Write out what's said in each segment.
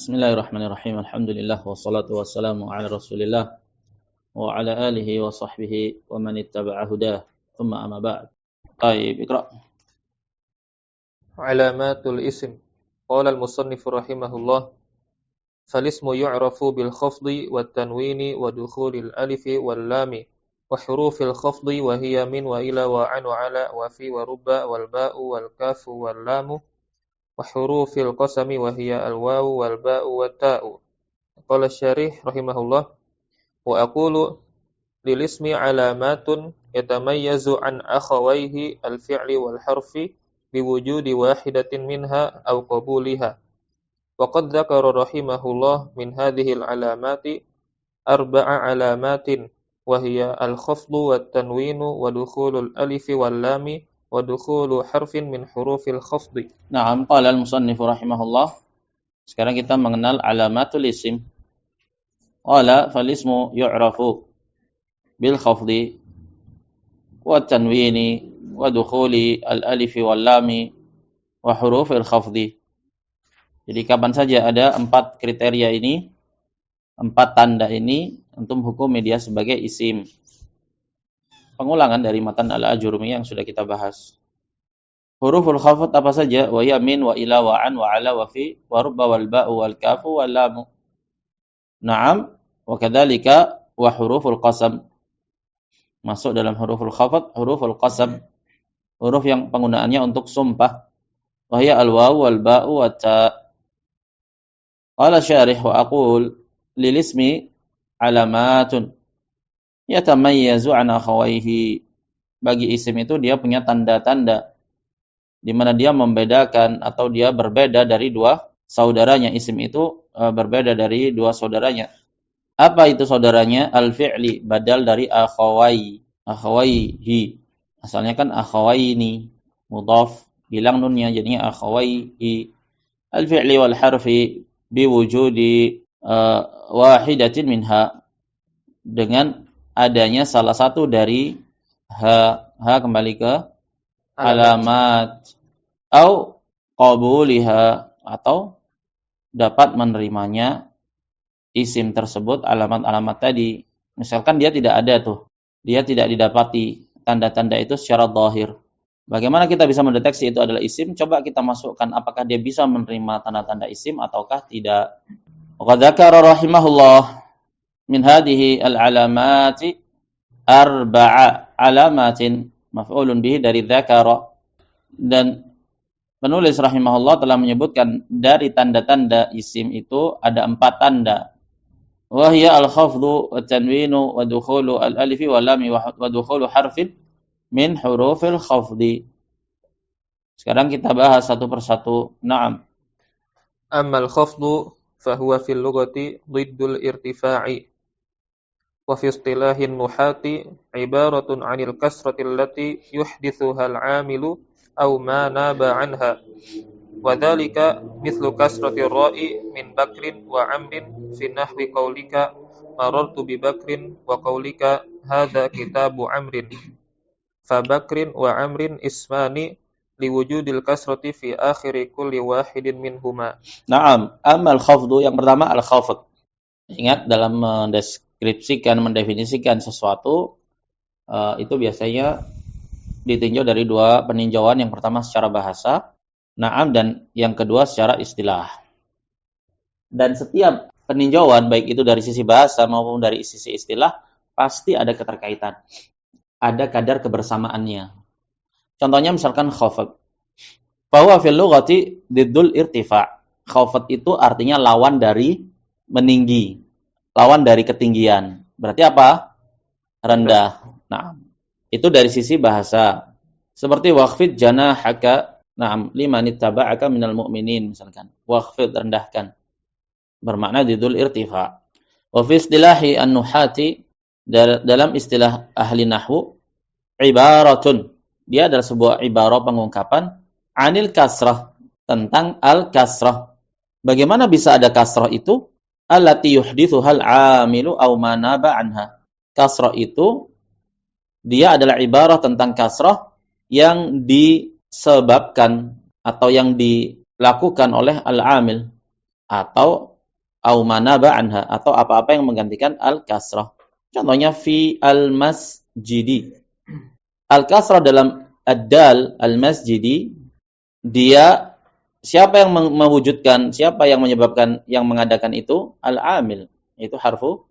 Bismillahirrahmanirrahim. Alhamdulillah wassalatu wassalamu ala Rasulillah wa ala alihi wa sahbihi wa man ittaba'a hudah. Thumma amma ba'd. Baik, Iqra. Alamatul ism. Qala al-musannif rahimahullah, fal-ismu yu'rafu bil khafdi wat tanwini wa dukhulil alifi wal lami wa hurufil khafdi wa hiya min wa ila wa an wa ala wa fi wa rubba wal ba'u wal kafu wal lamu wa hurufil qasami wa hiya al wawu wal ba'u wat ta'u. Qala syarih rahimahullah, wa aqulu lil ismi alamatun yatamayyazu an akhawayhi al fi'li wal harfi biwujudi wahidatin minha aw qabuliha. Wa qad dzakara rahimahullah min hadhihi al-alamati arba'a alamatin wa hiya al-khafdu wat tanwinu wa dukhulul alifi wal lami wa dukhulu harfin min hurufil khafdi. Naam, qala al-musannif rahimahullah. Sekarang kita mengenal alamatul isim. Qala fal ismu yu'rafu bil khafdi wat tanwini wa dukhuli al-alifi wal lami wa hurufil khafdi. Jadi kapan saja ada 4 kriteria ini, 4 tanda ini, untuk hukum media sebagai isim. Pengulangan dari matan al-Ajurumi yang sudah kita bahas. Huruful khafd apa saja? Wa ya min wa ila wa an wa ala wa fi wa rubba wal ba'u wal kafu wal lamu. Naam, wa kadzalika wa huruful qasam. Masuk dalam huruful khafd, huruful qasam. Huruf yang penggunaannya untuk sumpah. Wa hiya al-wawu wal ba'u wa ta. Qala syarih wa aqul lil ismi alamatun yatamayyazu an akhawayhi. Bagi isim itu dia punya tanda-tanda di mana dia membedakan atau dia berbeda dari dua saudaranya. Isim itu berbeda dari dua saudaranya. Apa itu saudaranya? Al-fi'li, badal dari akhawai, akhawaihi. Asalnya kan akhawaini, mudhaf, hilang nunnya jadinya akhawaihi. Al-fi'li wal harfi biwujudi wahidatin minha, dengan adanya salah satu dari ha kembali ke alamat, au qabuliha, atau dapat menerimanya isim tersebut, alamat-alamat tadi. Misalkan dia tidak ada tuh, dia tidak didapati tanda-tanda itu secara zahir. Bagaimana kita bisa mendeteksi itu adalah isim? Coba kita masukkan apakah dia bisa menerima tanda-tanda isim ataukah tidak. Wa dzakara rahimahullah min hadhihi al-alamati arba'a alamatin, maf'ulun bihi dari dzakara. Dan penulis rahimahullah telah menyebutkan dari tanda-tanda isim itu ada 4 tanda. Wa hiya al-khafdu wat tanwinu wa dukhulu al-alifi wal lami wa dukhulu harfin min hurufil khafdi. Sekarang kita bahas satu persatu. Naam. Ammal khafdu fahuwa fil lughati diddul irtifa'i wa fi istilahin nuhati ibaratun 'anil kasrati allati yuhdithuha al-'amilu aw ma naba 'anha. Wa dzalika mithlu kasrati ar-ra'i min bakrin wa 'amrin fi nahwi qaulika marartu bi bakrin wa qaulika hadza kitabu 'amrin. Fa bakrin wa 'amrin ismani liwujudil kasrati fi akhiri kulli wahidin minhuma. Naam, amal khafdu, yang pertama al-khafd. Ingat, dalam mendeskripsikan, mendefinisikan sesuatu itu biasanya ditinjau dari 2 peninjauan. Yang pertama secara bahasa, naam, dan yang kedua secara istilah. Dan setiap peninjauan, baik itu dari sisi bahasa maupun dari sisi istilah, pasti ada keterkaitan, ada kadar kebersamaannya. Contohnya misalkan khafd. Fahuwa fil lughati diddul irtifa'. Khafd itu artinya lawan dari meninggi, lawan dari ketinggian. Berarti apa? Rendah. Nah, itu dari sisi bahasa. Seperti wakhfid janahaka, na'am, liman ittaba'aka minal mu'minin, misalkan. Wakhfid, rendahkan. Bermakna diddul irtifa'. Wa fi istilahi an-nuhati, dalam istilah ahli nahwu, ibaratun, dia adalah sebuah ibarah pengungkapan anil kasrah, tentang al-kasrah. Bagaimana bisa ada kasrah itu? Allati yuhdithuhal 'amilu aw ma naba anha. Kasrah itu dia adalah ibarah tentang kasrah yang disebabkan atau yang dilakukan oleh al-'amil, atau au manaba anha, atau apa-apa yang menggantikan al-kasrah. Contohnya fi al-masjidi. Al-kasrah dalam ad-dal al-masjidi, dia siapa yang mewujudkan, siapa yang menyebabkan, yang mengadakan itu? Al-amil, itu harfu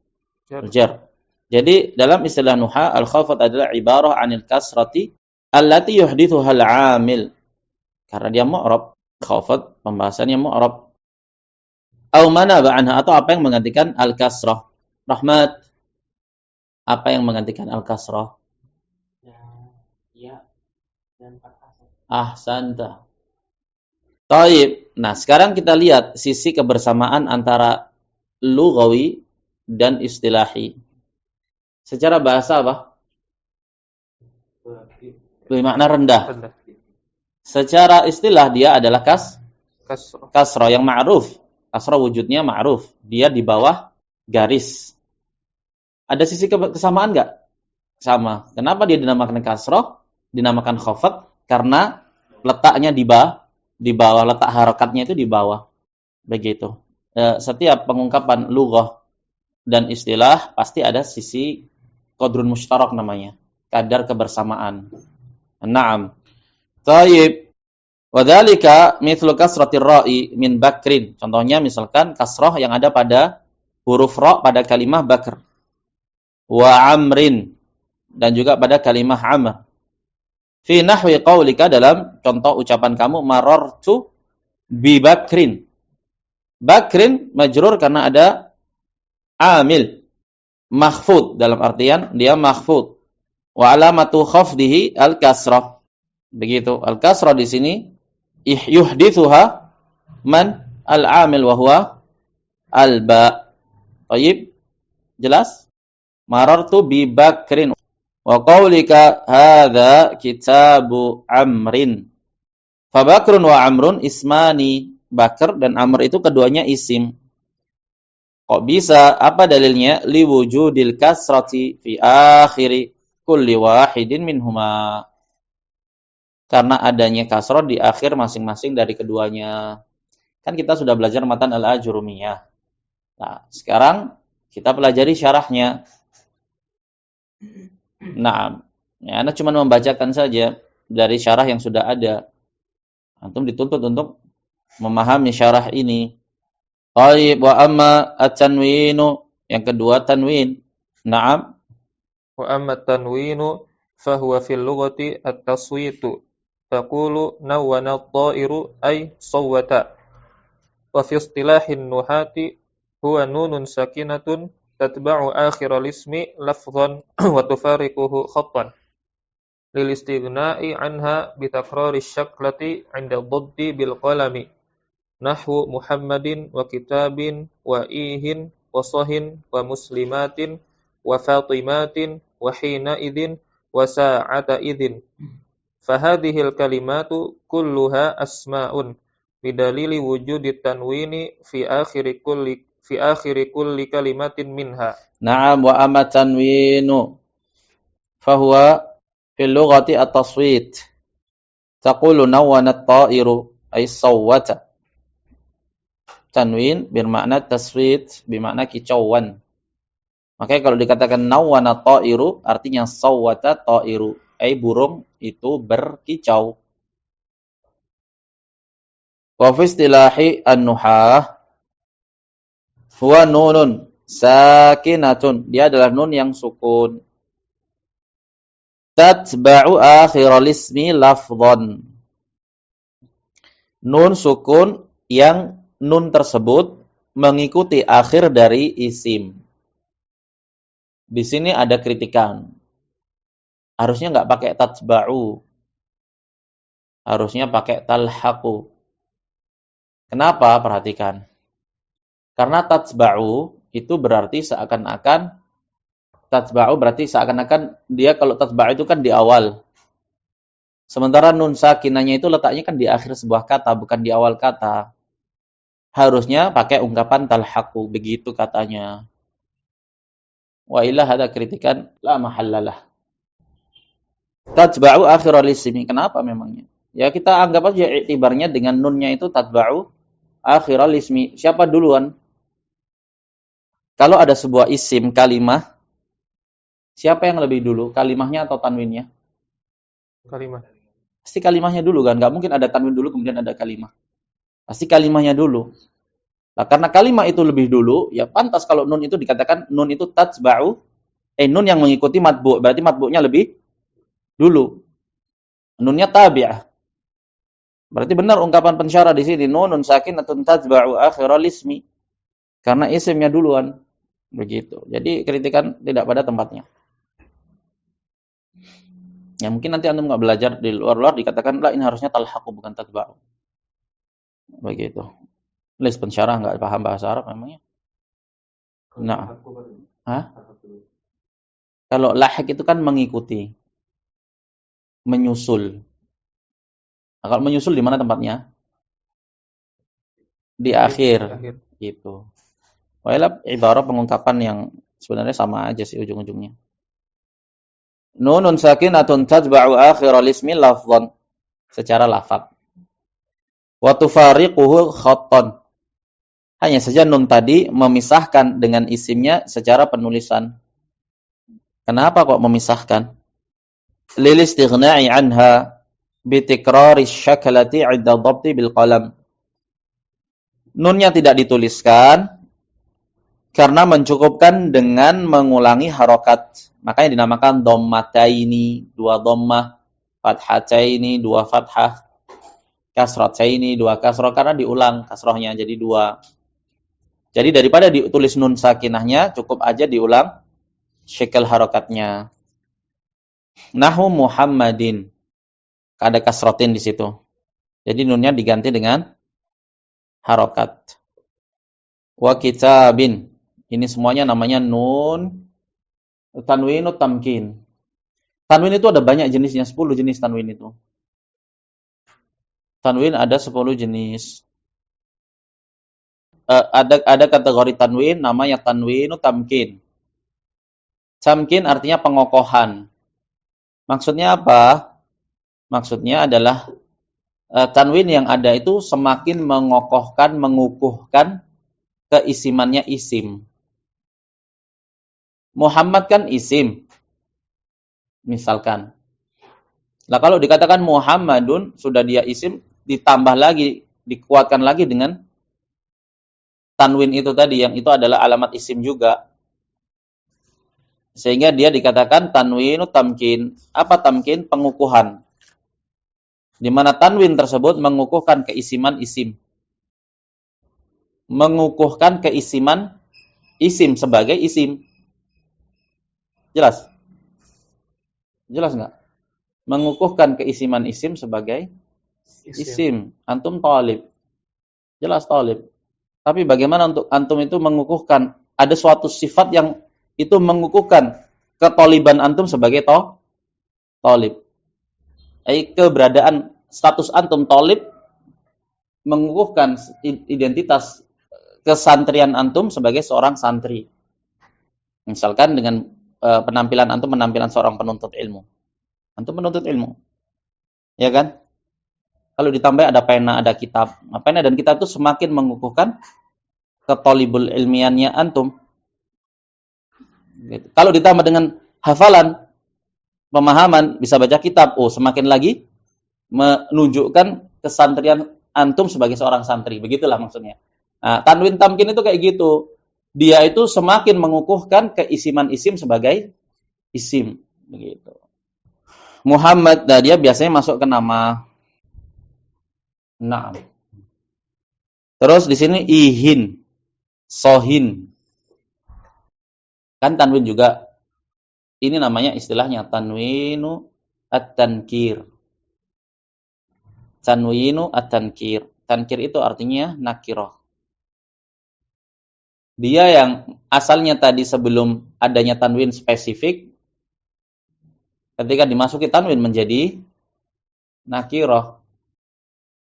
jar. Jadi dalam istilah nuha, al-khafad adalah ibarah anil kasrati allati yuhdithuha al-amil. Karena dia mu'rab, khafad pembahasannya mu'rab. Au manaba anha, atau apa yang menggantikan al-kasrah. Rahmat, apa yang menggantikan al-kasrah? Ya, dan fathah. Ahsanta. Taib. Nah, sekarang kita lihat sisi kebersamaan antara lughawi dan istilahi. Secara bahasa apa? Bermakna rendah. Secara istilah dia adalah kasrah yang ma'ruf. Kasrah wujudnya ma'ruf. Dia di bawah garis. Ada sisi kesamaan enggak? Sama. Kenapa dia dinamakan kasrah? Dinamakan khafad karena letaknya di bawah, letak harokatnya itu di bawah. Begitu. Setiap pengungkapan lughah dan istilah pasti ada sisi qadrun mushtarak namanya, kadar kebersamaan. Naam. Taib. Wadzalika mithlu kasratir ra'i min bakrin. Contohnya misalkan kasrah yang ada pada huruf ra pada kalimah bakr. Wa amrin, dan juga pada kalimah amr. Fi nahwi qaulika, dalam contoh ucapan kamu, marartu bi bakrin. Bakrin majrur karena ada amil makhfud, dalam artian dia makhfud. Wa alamatu khafdihi al-kasrah. Begitu. Al-kasrah di sini yuhdithuha man al-amil wa huwa al-ba. Baik. Jelas? Marartu bi bakrin. Wa qaulika hadza kitabu amrin. Fa bakrun wa amrun ismani. Bakr dan amr itu keduanya isim. Kok bisa? Apa dalilnya? Li wujudil kasrati fi akhiri kulli wahidin minhuma. Karena adanya kasrah di akhir masing-masing dari keduanya. Kan kita sudah belajar matan al-ajrumiyah. Nah, sekarang kita pelajari syarahnya. Nah, ya, Anda cuma membacakan saja dari syarah yang sudah ada. Antum dituntut untuk memahami syarah ini. Baik, wa amma at-tanwinu, yang kedua tanwin. Naam. Wa amma at-tanwinu fahuwa fil lughati at-taswitu. Taqulu nawwana at-ta'iru ay sawwata. Wa fi istilahin nuhati huwa nunun sakinatun tatba'u akhiral ismi lafdhan wa tufariquhu khattan lil istighna'i anha bi takrari syaklati 'inda dhaddi bil qalami nahwu Muhammadin wa kitabin wa ihin wa sahin wa muslimatin wa fatimatin wa hina idin wa sa'ata idin. Fahadhil kalimatu kulluha asma'un bidalili wujudi tanwini fi akhiri kulli kalimatin minha. Na'am, wa amma tanwinu fahuwa fil lughati at-taswit. Taqulu nawwana at-ta'iru ay sawwata. Tanwin bermakna taswit, bermakna kicauan. Makanya kalau dikatakan nawwana at-ta'iru artinya sawwata ta'iru, ay burung itu berkicau. Wa fi istilahi an-nuhah huwa nunun sakinatun. Dia adalah nun yang sukun. Tatba'u akhiral ismi lafdhan. Nun sukun yang nun tersebut mengikuti akhir dari isim. Di sini ada kritikan. Harusnya enggak pakai tatba'u. Harusnya pakai talhaqu. Kenapa? Perhatikan. Karena tatba'u itu berarti seakan-akan dia kalau tatba'u itu kan di awal. Sementara nun sakinahnya itu letaknya kan di akhir sebuah kata, bukan di awal kata. Harusnya pakai ungkapan talhaqu, begitu katanya. Wa illa hada kritikan la mahallalah. Tatba'u akhiral ismi. Kenapa memangnya? Ya kita anggap aja iktibarnya dengan nunnya itu tatba'u akhiral ismi. Siapa duluan? Kalau ada sebuah isim kalimah, siapa yang lebih dulu? Kalimahnya atau tanwinnya? Kalimah. Pasti kalimahnya dulu kan? Nggak mungkin ada tanwin dulu kemudian ada kalimah. Pasti kalimahnya dulu. Nah, karena kalimah itu lebih dulu, ya pantas kalau nun itu dikatakan nun itu tatba'u, nun yang mengikuti matbu', berarti matbu'nya lebih dulu. Nunnya tabi'ah. Berarti benar ungkapan pensyarah di sini, nunun sakinatun tatba'u akhiral ismi. Karena isimnya duluan. Begitu. Jadi kritikan tidak pada tempatnya. Ya mungkin nanti Anda nggak belajar di luar-luar dikatakan, lah ini harusnya talhaqu bukan tatba'u. Begitu. Les pensyarah nggak paham bahasa Arab memangnya. Nah. Hah? Kalau lahik itu kan mengikuti. Menyusul. Nah, kalau menyusul di mana tempatnya? Di akhir. Gitu. Wailab ibarat pengungkapan yang sebenarnya sama aja sih ujung-ujungnya. Nunun sakinatun tatba'u akhiral ismi lafdhan. Secara lafaz. Wa tufariquhu khattan. Hanya saja nun tadi memisahkan dengan isimnya secara penulisan. Kenapa kok memisahkan? Lil istighna'i anha bitikrari syakalati 'inda dhabti bil qalam. Nunnya tidak dituliskan karena mencukupkan dengan mengulangi harokat. Makanya dinamakan dhammataini, dua dhammah, fathataini, dua fathah, kasrataini, dua kasrah karena diulang kasrohnya jadi dua. Jadi daripada ditulis nun sakinahnya, cukup aja diulang syekal harokatnya. Nahu Muhammadin. Ada kasrotin di situ. Jadi nunnya diganti dengan harokat. Wa kitabin. Ini semuanya namanya nun tanwinu tamkin. Tanwin itu ada banyak jenisnya, 10 jenis tanwin itu. Tanwin ada 10 jenis. Ada kategori tanwin namanya tanwinu tamkin. Tamkin artinya pengokohan. Maksudnya apa? Maksudnya adalah tanwin yang ada itu semakin mengokohkan, mengukuhkan keisimannya isim. Muhammad kan isim. Misalkan. Nah kalau dikatakan Muhammadun, sudah dia isim, ditambah lagi, dikuatkan lagi dengan tanwin itu tadi, yang itu adalah alamat isim juga. Sehingga dia dikatakan tanwinu tamkin. Apa tamkin? Pengukuhan. Di mana tanwin tersebut mengukuhkan keisiman isim. Mengukuhkan keisiman isim sebagai isim. Jelas? Jelas nggak? Mengukuhkan keisiman isim sebagai isim. Antum talib. Jelas talib. Tapi bagaimana untuk antum itu mengukuhkan? Ada suatu sifat yang itu mengukuhkan ketoliban antum sebagai talib. Keberadaan status antum talib mengukuhkan identitas kesantrian antum sebagai seorang santri. Misalkan dengan penampilan antum penampilan seorang penuntut ilmu. Antum menuntut ilmu. Ya kan? Kalau ditambah ada pena, ada kitab. Pena dan kitab itu semakin mengukuhkan ketolibul ilmiannya antum. Gitu. Kalau ditambah dengan hafalan, pemahaman, bisa baca kitab, semakin lagi menunjukkan kesantrian antum sebagai seorang santri. Begitulah maksudnya. Nah, tanwin tamkin itu kayak gitu. Dia itu semakin mengukuhkan keisiman isim sebagai isim. Begitu. Muhammad, dia biasanya masuk ke nama. Nah. Terus di sini ihin, sohin. Kan tanwin juga. Ini namanya istilahnya tanwinu at-tankir. Tanwinu at-tankir. Tankir itu artinya nakirah. Dia yang asalnya tadi sebelum adanya tanwin spesifik, ketika dimasuki tanwin menjadi nakirah.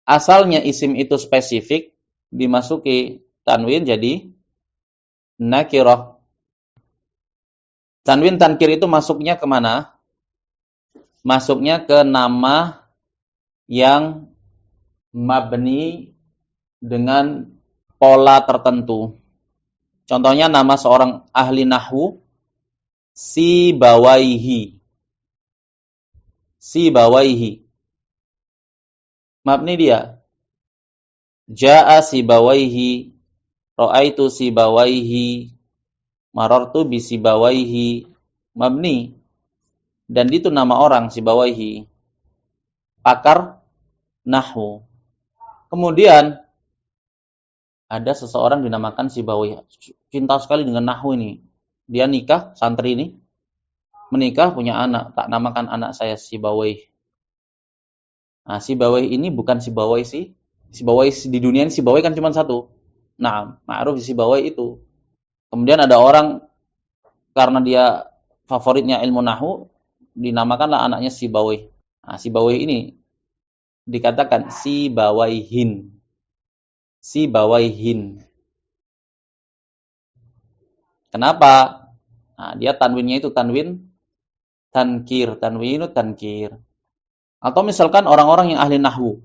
Asalnya isim itu spesifik, dimasuki tanwin jadi nakirah. Tanwin tankir itu masuknya kemana? Masuknya ke nama yang mabni dengan pola tertentu. Contohnya nama seorang ahli nahwu, Sibawaihi. Sibawaihi. Mabni dia. Ja'a Sibawaihi, ra'aitu Sibawaihi, marartu bi Sibawaihi. Mabni. Dan itu nama orang Sibawaihi. Pakar nahwu. Kemudian ada seseorang dinamakan Sibawaihi. Cinta sekali dengan nahwu ini. Dia nikah, santri ini menikah, punya anak, tak namakan anak saya Sibawaihi. Nah, Sibawaihi ini bukan Sibawaihi di dunia ini Sibawaihi kan cuma satu. Nah, ma'ruf Sibawaihi itu. Kemudian ada orang karena dia favoritnya ilmu nahwu, dinamakanlah anaknya Sibawaihi. Nah, Sibawaihi ini dikatakan Sibawaihin. Sibawaihin. Kenapa? Nah, dia tanwinnya itu tanwin tankir, tanwinu tankir. Atau misalkan orang-orang yang ahli nahwu.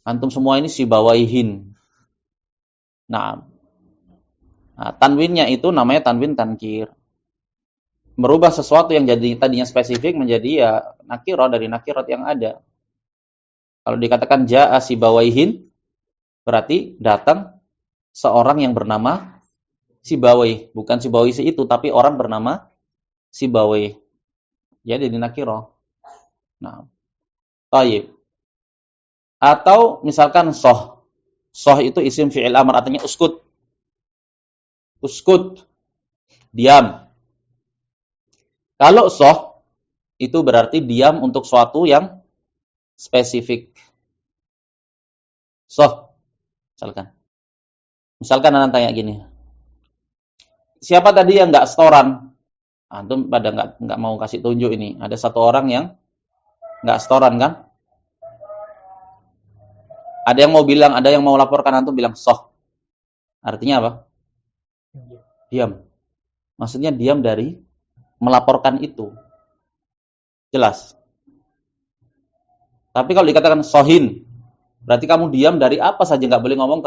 Antum semua ini Sibawaihin. Nah, tanwinnya itu namanya tanwin tankir. Merubah sesuatu yang jadi tadinya spesifik menjadi ya nakirah dari nakirat yang ada. Kalau dikatakan ja'a Sibawaihin, berarti datang seorang yang bernama Sibawaihi. Bukan Sibawaihi itu, tapi orang bernama Sibawaihi. Jadi nakirah. Nah, tayyib. Atau misalkan soh. Soh itu isim fi'il amr, artinya uskut. Uskut. Diam. Kalau soh, itu berarti diam untuk suatu yang spesifik. Soh. Misalkan anak tanya gini. Siapa tadi yang nggak setoran? Antum pada nggak mau kasih tunjuk ini. Ada satu orang yang nggak setoran kan? Ada yang mau bilang, ada yang mau laporkan, antum bilang soh. Artinya apa? Diam. Maksudnya diam dari melaporkan itu. Jelas. Tapi kalau dikatakan sohin, berarti kamu diam dari apa saja, nggak boleh ngomong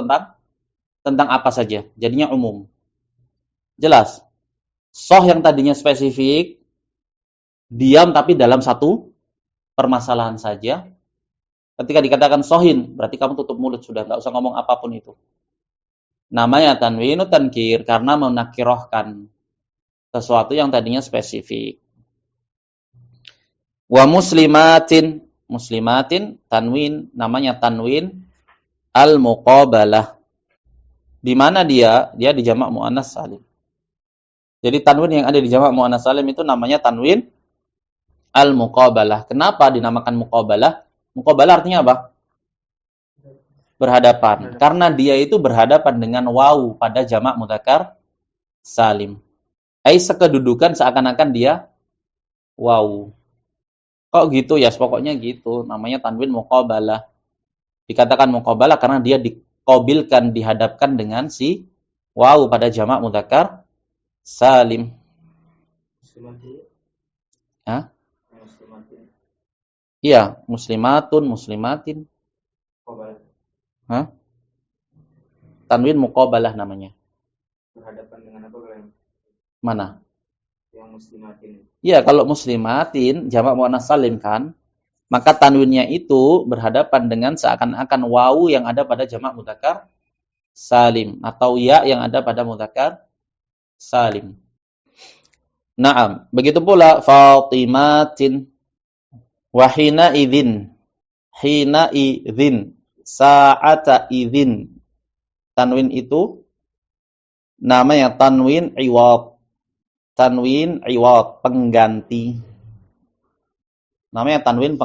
tentang apa saja. Jadinya umum. Jelas. Soh yang tadinya spesifik, diam tapi dalam satu permasalahan saja. Ketika dikatakan sohin, berarti kamu tutup mulut sudah, nggak usah ngomong apapun itu. Namanya tanwinu tankir karena menakirahkan sesuatu yang tadinya spesifik. Wa muslimatin, muslimatin tanwin, namanya tanwin al-muqabalah. Di mana dia? Dia di jamak muannats salim. Jadi tanwin yang ada di jamak muannats salim itu namanya tanwin al-muqabalah. Kenapa dinamakan muqabalah? Muqabalah artinya apa? Berhadapan. Karena dia itu berhadapan dengan wawu pada jamak mudzakkar salim. Sekedudukan seakan-akan dia wawu. Kok gitu ya? Pokoknya gitu. Namanya tanwin muqabalah. Dikatakan muqabalah karena dia dikobilkan, dihadapkan dengan si wawu pada jamak mudzakkar salim. Hah? Iya, muslimatun, muslimatin. Hah? Tanwin muqabalah namanya. Berhadapan dengan apa kalian? Mana? Yang muslimatin. Iya, kalau muslimatin jamak muannats salim kan, maka tanwinnya itu berhadapan dengan seakan-akan wawu yang ada pada jamak mudzakkar salim atau ya yang ada pada mudzakkar salim. Naam, begitu pula Fatimatin. Wahina idzin, hina idzin, sa'ata idzin. Tanwin itu namanya tanwin iwad. Tanwin iwad, pengganti. Namanya tanwin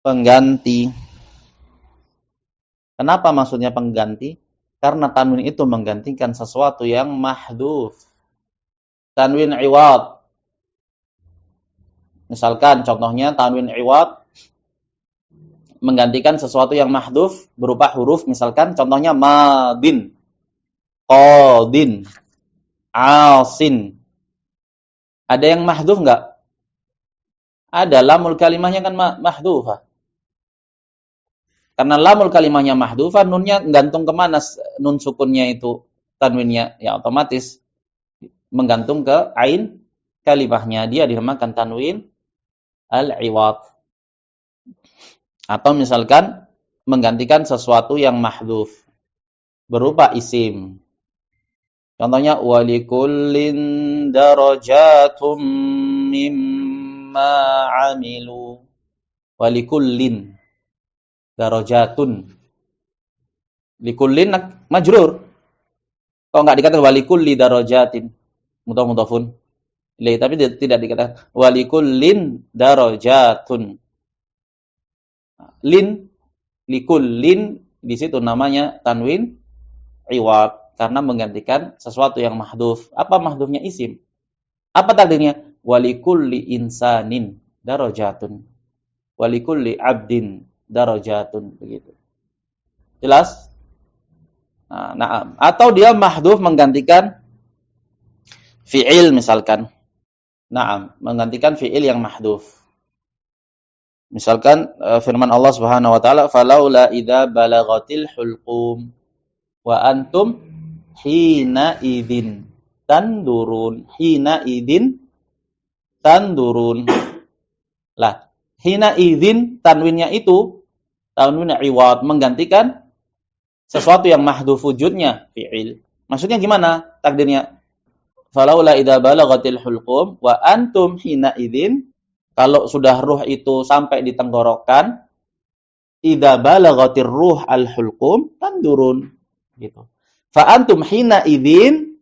pengganti. Kenapa maksudnya pengganti? Karena tanwin itu menggantikan sesuatu yang mahdhuf. Tanwin iwad. Misalkan contohnya tanwin iwad menggantikan sesuatu yang mahdhuf berupa huruf, misalkan contohnya madin, qadin, asin. Ada yang mahdhuf enggak? Ada, lamul kalimahnya kan mahdhufah. Karena lamul kalimahnya mahdhufah, nunnya gantung kemana nun sukunnya itu tanwinnya ya otomatis menggantung ke ain kalimahnya. Dia dinamakan tanwin al-iwad. Atau misalkan menggantikan sesuatu yang mahdhuf berupa isim. Contohnya walikullin darajatum mimma amilu. Walikullin darajatun. Likullin majrur. Kalau enggak dikatakan walikulli darajatin, mudhaf-mudhafun ilaih, tapi tidak dikatakan walikullin darajatun. Lin, likullin di situ namanya tanwin iwad karena menggantikan sesuatu yang mahdhuf. Apa mahdhufnya? Isim. Apa takdirnya? Walikulli insanin darajatun. Walikulli abdin darajatun, begitu. Jelas? Nah, atau dia mahdhuf menggantikan fi'il misalkan. Naam, menggantikan fi'il yang mahdhuf. Misalkan firman Allah Subhanahu wa taala, "Falaula idza balaghatil hulqum wa antum hina idzin tandurun." Hina idzin tandurun. Lah, hina idzin tanwinnya itu tanwin iwad menggantikan sesuatu yang mahdhuf wujudnya fi'il. Maksudnya gimana takdirnya? Falaula idza balaghatil hulqum wa antum hina idzin, kalau sudah ruh itu sampai di tenggorokan, idza balaghatir ruh al hulqum tandurun, gitu. Fa antum hina idzin,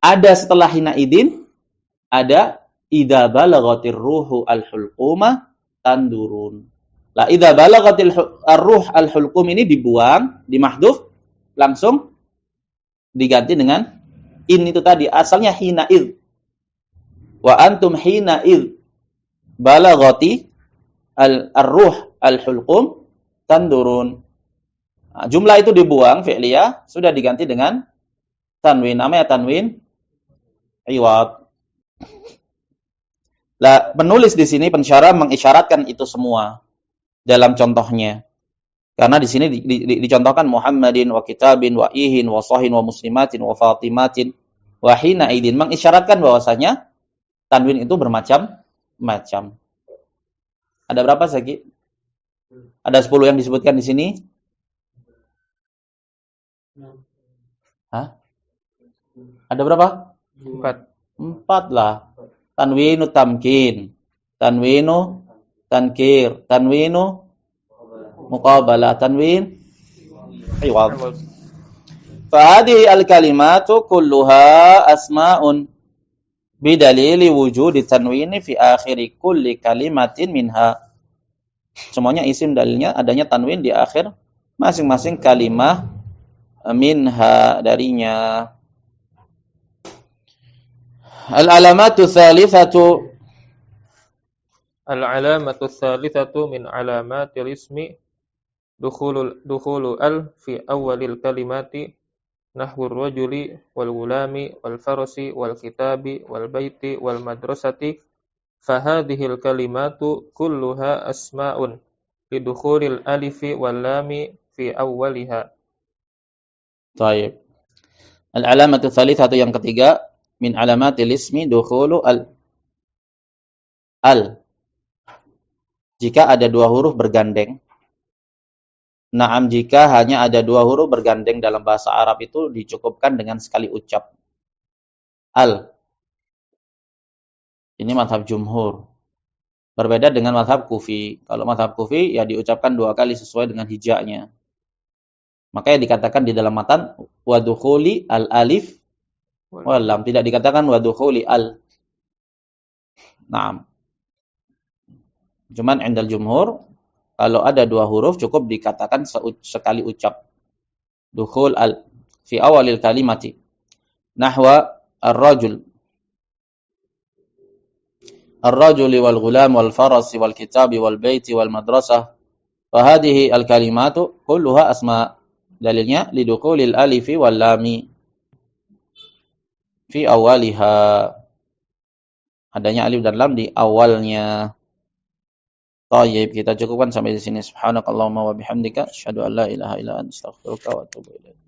ada setelah hina idzin ada idza balaghatir ruhu al hulquma tandurun. Lah idza balaghatil ruh al hulqum ini dibuang, dimahdhuf, langsung diganti dengan in itu tadi, asalnya hina id. Wa antum hina id balaghati ar-ruh al-hulqum tandurun. Nah, jumlah itu dibuang fi'liyah, sudah diganti dengan tanwin, namanya tanwin iwad. Lah penulis di sini pensyarah mengisyaratkan itu semua dalam contohnya. Karena di sini dicontohkan Muhammadin wa kitabin wa ihin wa sahin wa muslimatin wa fatimatin wa hina idin, mengisyaratkan bahwasanya tanwin itu bermacam-macam. Ada berapa Saki? Ada 10 yang disebutkan di sini? Hah? Ada berapa? 4 lah. Tanwinu tamkin, tanwinu tankir, tanwinu muqabalah, tanwin iwad. Fahadihi al-kalimatu kulluha asma'un bidalili wujudi tanwini fi akhiri kulli kalimatin minha. Semuanya isim, dalilnya adanya tanwin di akhir masing-masing kalimah minha, darinya. Al-alamatu tsalitsatu. Al-alamatu tsalitsatu min alamatil ismi dukhulu al fi awwalil kalimati nahwu ar-rajuli wal gulami wal farasi wal kitabi wal baiti wal madrasati. Fahadhil kalimatu kulluha asma'un lidukhulil alifi wal lami fi awwaliha. Baik. Al-alamatu tsalitsatu yang ketiga min alamatil ismi dukhulu al. Jika ada 2 huruf bergandeng. Naam, jika hanya ada 2 huruf bergandeng dalam bahasa Arab itu dicukupkan dengan sekali ucap. Al. Ini mazhab jumhur. Berbeda dengan mazhab kufi. Kalau mazhab kufi ya diucapkan 2 kali sesuai dengan hijaknya. Makanya dikatakan di dalam matan wa dukhuli al alif wal lam, tidak dikatakan wa dukhuli al. Naam. Cuman indal jumhur kalau ada 2 huruf cukup dikatakan sekali ucap. Dukhul al fi awalil kalimati. Nahwa ar-rajul. Ar-rajuli wal ghulam wal farasi wal kitabi wal baiti wal madrasah. Fa hadhihi al kalimatu kulluha asma. Dalilnya lidukhulil alifi wal lami fi awaliha. Adanya alif dan lam di awalnya. Tayyib, kita cukupkan sampai di sini. Subhanakallahumma wa bihamdika asyhadu an la ilaha illa anta astaghfiruka wa atubu ilaik.